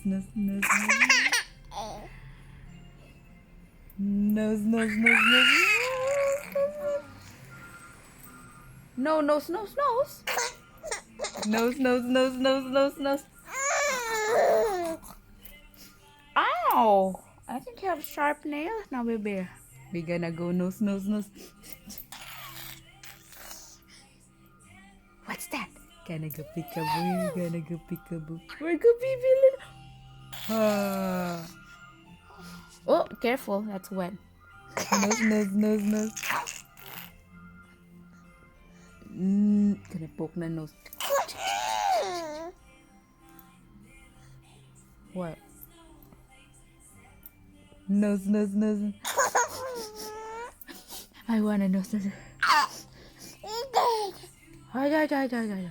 Nose, nose, nose, nose, nose, nose. No, nose, nose, nose. Nose, nose, nose, nose, nose, nose. Ow! I think you have sharp nails now, baby. We're gonna go nose, nose, nose. What's that? Gonna go peekaboo, gonna go peekaboo. We're gonna be villain. Oh, careful, that's wet. Nose, nose, nose, nose. Gonna poke my nose. What? Nose, nose, nose. I want a nose, nose. Hi, hi, hi, hi, hi.